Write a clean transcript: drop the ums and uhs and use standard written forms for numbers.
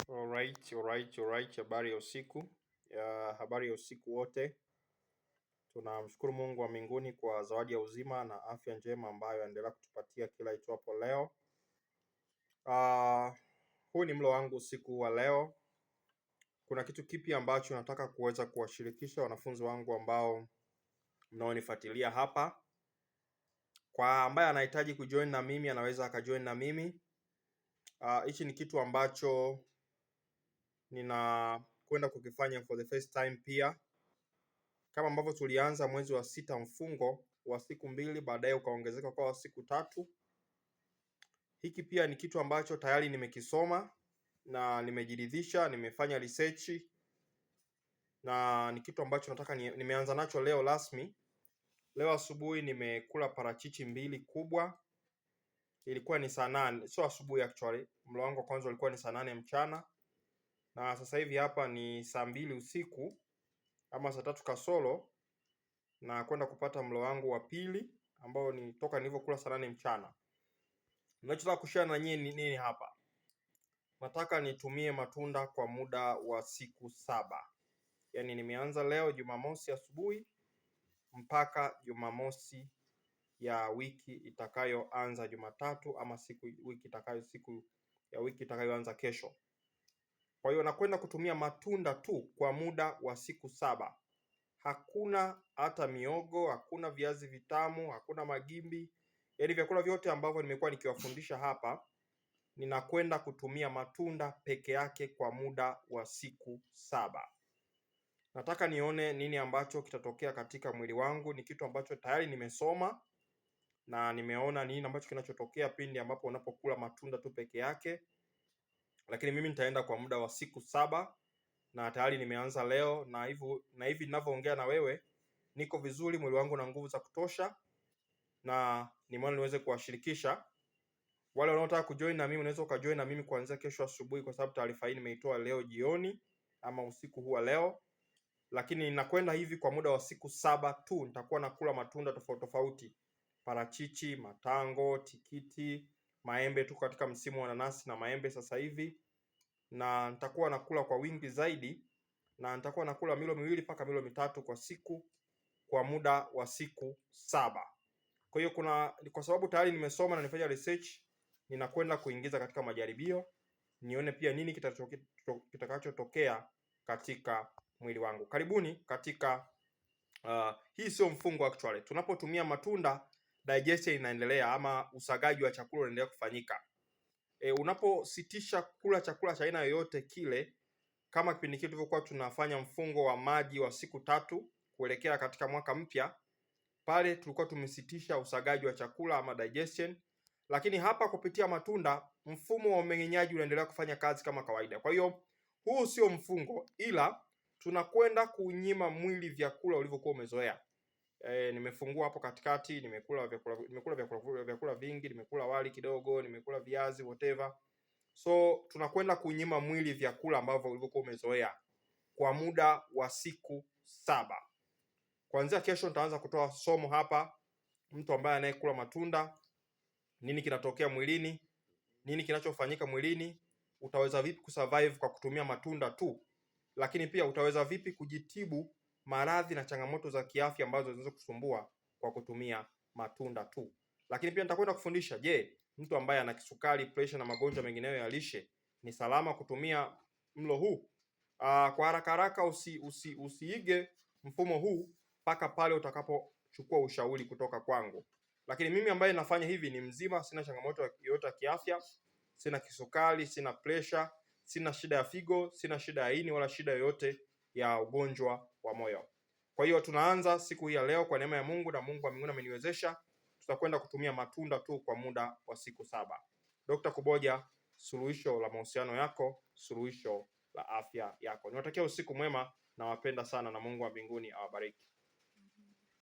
Alright. Habari ya usiku wote. Tunamshukuru Mungu wa mbinguni kwa zawadi ya uzima na afya njema ambayo anaendelea kutupatia kila itwapo leo. Huu ni mlo wangu usiku wa leo. Kuna kitu kipi ambacho nataka kuweza kuwashirikisha wanafunzi wangu ambao mnaonifuatilia hapa. Kwa ambaye anahitaji kujoin na mimi, anaweza akajoin na mimi. Hichi ni kitu ambacho ninakwenda kukifanya for the first time pia. Kama ambavyo tulianza mwezi wa 6 mfungo wa siku 2, baadaye ukaongezeka kwa siku 3. Hiki pia ni kitu ambacho tayari nimekisoma na nimejiridhisha, nimefanya research na ni kitu ambacho nataka nimeanza nacho leo rasmi. Leo asubuhi nimekula parachichi 2 kubwa. Ilikuwa ni saa 8, sio asubuhi actually. Mlo wangu wa kwanza ulikuwa ni saa 8 mchana. Na sasa hivi hapa ni saa 2 usiku ama saa 3 kasoro, na kwenda kupata mlo wangu wa pili ambao ni toka nilivyokula saa 8 mchana. Ninachotaka kushare na nyinyi ni nini hapa? Nataka nitumie matunda kwa muda wa siku 7. Yaani nimeanza leo Jumamosi asubuhi mpaka Jumamosi ya wiki itakayoanza Jumatatu ama siku ya wiki itakayoanza kesho. Kwa hiyo nakwenda kutumia matunda tu kwa muda wa siku 7. Hakuna hata miogo, hakuna viazi vitamu, hakuna magimbi. Yaani vyakula vyote ambavyo nimekuwa nikiwafundisha hapa, ninakwenda kutumia matunda peke yake kwa muda wa siku 7. Nataka nione nini ambacho kitatokea katika mwili wangu. Ni kitu ambacho tayari nimesoma na nimeona nini ambacho kinachotokea pindi ambapo unapokula matunda tu peke yake. Lakini mimi nitaenda kwa muda wa siku 7 na tayari nimeanza leo, na hivi ninavyoongea na wewe niko vizuri, mwili wangu na nguvu za kutosha, na nimeona niweze kuwashirikisha. Wale wanaotaka kujoin na mimi unaweza ukajoin na mimi kuanzia kesho asubuhi, kwa sababu taarifa hii nimeitoa leo jioni ama usiku huu leo. Lakini ninakwenda hivi kwa muda wa siku 7 tu. Nitakuwa nakula matunda tofauti tofauti, parachichi, matango, tikiti, maembe. Tuko katika msimu wa nanasi na maembe sasa hivi, na nitakuwa nakula kwa wingi zaidi, na nitakuwa nakula milo 2 mpaka milo 3 kwa siku kwa muda wa siku 7. Kwa hiyo kwa sababu tayari nimesoma na nifanya research, ninakwenda kuingiza katika majaribio nione pia nini kitakachotokea katika mwili wangu. Karibuni katika hii sio mfungo actually. Tunapotumia matunda, digestion inaendelea ama usagaji wa chakula unaendelea kufanyika. Unapositisha kula chakula cha aina yoyote kile, kama kipindi kile tulivyokuwa tunafanya mfungo wa maji wa siku 3 kuelekea katika mwaka mpya, pale tulikuwa tumesitisha usagaji wa chakula ama digestion. Lakini hapa kupitia matunda, mfumo wa mmeng'enyaji unaendelea kufanya kazi kama kawaida. Kwa hiyo huu sio mfungo, ila tunakwenda kunyima mwili vyakula ulivyokuwa umezoea. Nimefungua hapo katikati, nimekula vyakula vingi, nimekula wali kidogo, nimekula viazi whatever. So tunakwenda kunyima mwili vyakula ambavyo ulivyokuwa umezoea kwa muda wa siku 7. Kuanzia kesho nitaanza kutoa somo hapa, mtu ambaye anayekula matunda, nini kinatokea mwilini, nini kinachofanyika mwilini, utaweza vipi kusurvive kwa kutumia matunda tu, lakini pia utaweza vipi kujitibu maradhi na changamoto za kiafya ambazo zinaweza kusumbua kwa kutumia matunda tu. Lakini pia nitakwenda kufundisha, je, mtu ambaye ana kisukari, pressure na magonjwa mengineyo ya lishe, ni salama kutumia mlo huu? Kwa haraka usiige mfumo huu mpaka pale utakapochukua ushauri kutoka kwangu. Lakini mimi ambaye nafanya hivi ni mzima, sina changamoto yoyote ya kiafya, sina kisukari, sina pressure, sina shida ya figo, sina shida ya ini wala shida yoyote ya ugonjwa wa moyo. Kwa hiyo tunaanza siku hii ya leo kwa neema ya Mungu, na Mungu wa mbinguni ameniwezesha. Tutakwenda kutumia matunda tu kwa muda wa siku 7. Dr. Kuboja, suluhisho la mahusiano yako, suluhisho la afya yako. Niwatakia usiku mwema, na wapenda sana, na Mungu wa mbinguni awabariki.